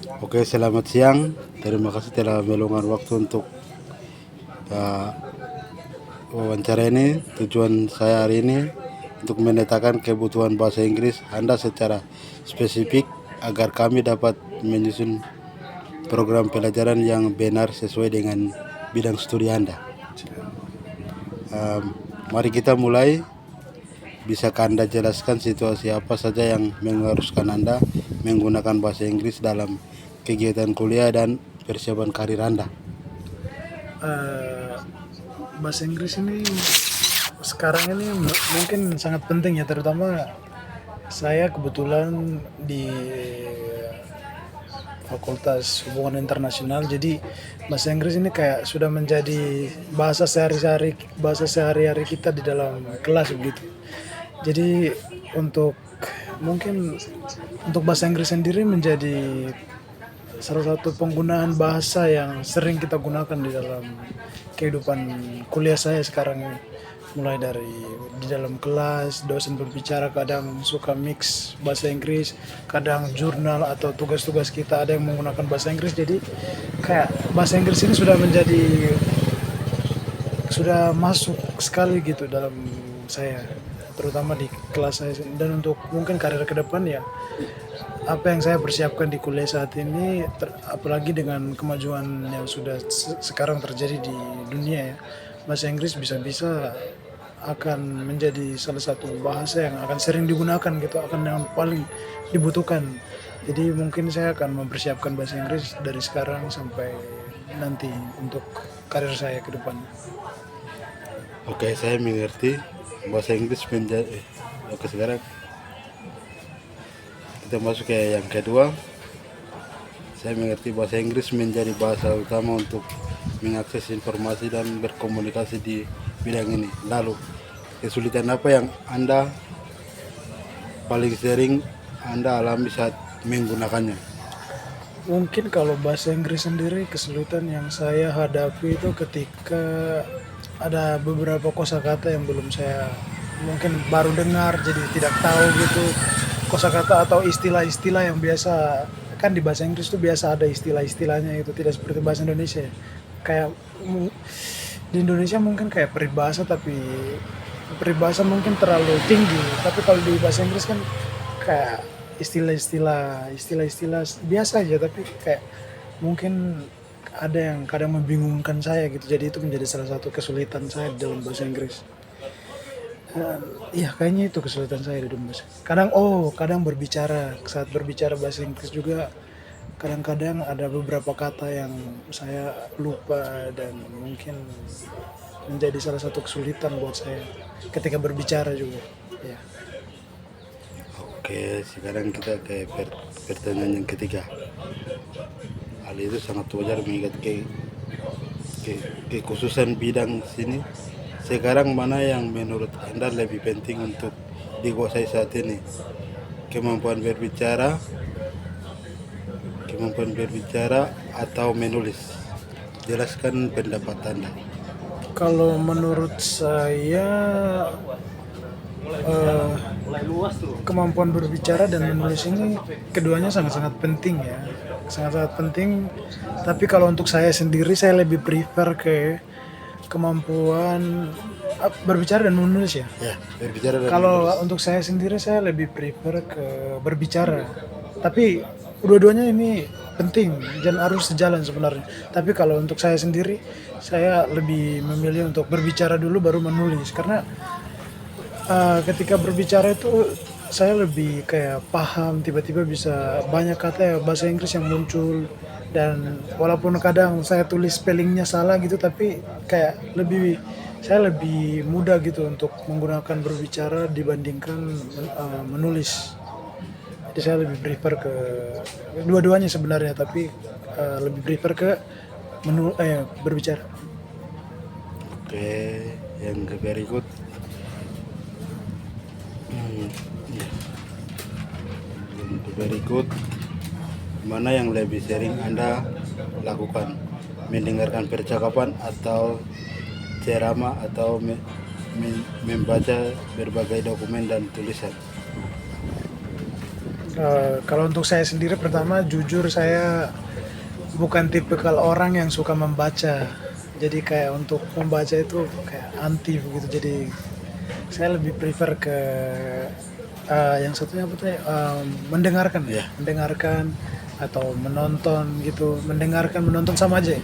Oke, selamat siang. Terima kasih telah meluangkan waktu untuk uh, wawancara ini. Tujuan saya hari ini untuk memetakan kebutuhan bahasa Inggris Anda secara spesifik agar kami dapat menyusun program pelajaran yang benar sesuai dengan bidang studi Anda. Mari kita mulai. Bisakah Anda jelaskan situasi apa saja yang mengharuskan Anda menggunakan bahasa Inggris dalam kegiatan kuliah dan persiapan karir Anda? Eh, Bahasa Inggris ini sekarang ini mungkin sangat penting ya, terutama saya kebetulan di Fakultas Hubungan Internasional. Jadi bahasa Inggris ini kayak sudah menjadi bahasa sehari-hari kita di dalam kelas begitu. Jadi untuk mungkin untuk bahasa Inggris sendiri menjadi salah satu penggunaan bahasa yang sering kita gunakan di dalam kehidupan kuliah saya sekarang ini. Mulai dari di dalam kelas, dosen berbicara kadang suka mix bahasa Inggris, kadang jurnal atau tugas-tugas kita ada yang menggunakan bahasa Inggris. Jadi kayak bahasa Inggris ini sudah masuk sekali gitu dalam saya, terutama di kelas saya. Dan untuk mungkin karir ke depan ya, apa yang saya persiapkan di kuliah saat ini, apalagi dengan kemajuan yang sudah sekarang terjadi di dunia ya, bahasa Inggris bisa-bisa akan menjadi salah satu bahasa yang akan sering digunakan gitu, akan yang paling dibutuhkan. Jadi mungkin saya akan mempersiapkan bahasa Inggris dari sekarang sampai nanti untuk karir saya ke depan. Oke, saya mengerti bahasa Inggris menjadi. Oke, sekarang kita masuk ke yang kedua. Saya mengerti bahasa Inggris menjadi bahasa utama untuk mengakses informasi dan berkomunikasi di bidang ini. Lalu, kesulitan apa yang Anda paling sering Anda alami saat menggunakannya? Mungkin kalau bahasa Inggris sendiri, kesulitan yang saya hadapi itu ketika ada beberapa kosakata yang belum saya mungkin baru dengar, jadi tidak tahu gitu kosakata atau istilah-istilah yang biasa kan di bahasa Inggris tuh biasa ada istilah-istilahnya, itu tidak seperti bahasa Indonesia ya. Kayak di Indonesia mungkin kayak peribahasa, tapi peribahasa mungkin terlalu tinggi, tapi kalau di bahasa Inggris kan kayak istilah-istilah biasa aja, tapi kayak mungkin ada yang kadang membingungkan saya gitu. Jadi itu menjadi salah satu kesulitan saya dalam bahasa Inggris. Iya, kayaknya itu kesulitan saya di dalam bahasa. Kadang saat berbicara bahasa Inggris juga kadang-kadang ada beberapa kata yang saya lupa, dan mungkin menjadi salah satu kesulitan buat saya ketika berbicara juga. Ya. Oke, sekarang kita ke pertanyaan yang ketiga. Hal itu sangat wajar mengingat kekhususan bidang sini. Sekarang mana yang menurut Anda lebih penting untuk dikuasai saat ini? Kemampuan berbicara atau menulis? Jelaskan pendapat Anda. Kalau menurut saya, eh, kemampuan berbicara dan menulis ini keduanya sangat-sangat penting ya, sangat-sangat penting. Tapi kalau untuk saya sendiri, saya lebih prefer ke kemampuan berbicara dan menulis ya. Ya, berbicara dan Kalau menulis. untuk saya sendiri, saya lebih prefer ke berbicara. Tapi dua-duanya ini penting dan harus sejalan sebenarnya. Tapi kalau untuk saya sendiri, saya lebih memilih untuk berbicara dulu baru menulis, karena ketika berbicara itu saya lebih kayak paham, tiba-tiba bisa banyak kata ya bahasa Inggris yang muncul. Dan walaupun kadang saya tulis spellingnya salah gitu, tapi kayak saya lebih mudah gitu untuk menggunakan berbicara dibandingkan menulis. Jadi saya lebih prefer ke dua-duanya sebenarnya, tapi lebih prefer ke berbicara. Oke, yang berikut. Yang berikut, mana yang lebih sering Anda lakukan? Mendengarkan percakapan atau ceramah atau membaca berbagai dokumen dan tulisan? Kalau untuk saya sendiri, pertama jujur saya bukan tipikal orang yang suka membaca. Jadi kayak untuk membaca itu kayak anti begitu. Jadi saya lebih prefer ke yang satunya apa tuh? Mendengarkan ya, Ya. mendengarkan atau menonton gitu. Mendengarkan, menonton sama aja. Ya.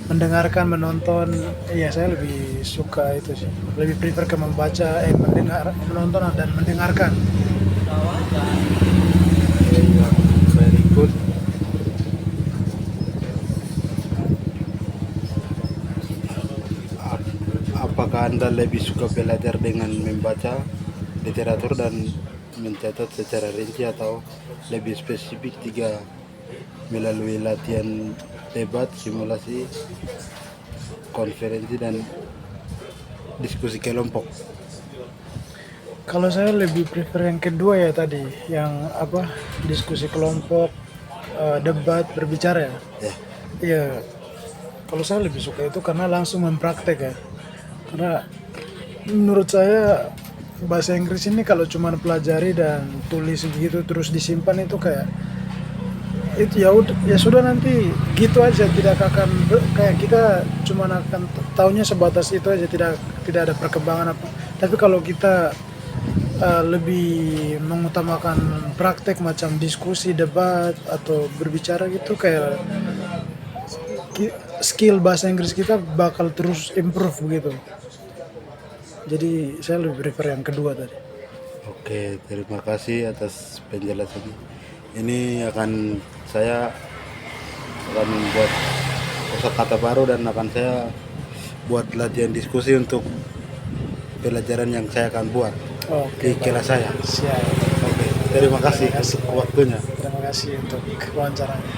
Mendengarkan, menonton, ya saya lebih suka itu sih. Lebih prefer ke membaca, menonton dan mendengarkan. Yang berikut, apakah Anda lebih suka belajar dengan membaca literatur dan mencatat secara rinci, atau lebih spesifik jika melalui latihan debat, simulasi, konferensi, dan diskusi kelompok? Kalau saya lebih prefer yang kedua ya tadi, yang apa, diskusi kelompok, debat, berbicara ya. Ya, Iya, kalau saya lebih suka itu karena langsung mempraktek ya. Karena menurut saya bahasa Inggris ini kalau cuma pelajari dan tulis begitu terus disimpan itu kayak itu ya udah ya sudah nanti gitu aja, tidak akan kayak kita cuma akan taunya sebatas itu aja, tidak ada perkembangan apa. Tapi kalau kita lebih mengutamakan praktek macam diskusi, debat atau berbicara gitu, kayak skill bahasa Inggris kita bakal terus improve begitu. Jadi saya lebih prefer yang kedua tadi. oke, terima kasih atas penjelasannya. Ini saya akan membuat kosakata baru dan akan saya buat latihan diskusi untuk pelajaran yang saya akan buat Oke, di kelas saya. siap. Oke, terima kasih untuk waktunya. Terima kasih untuk wawancaranya.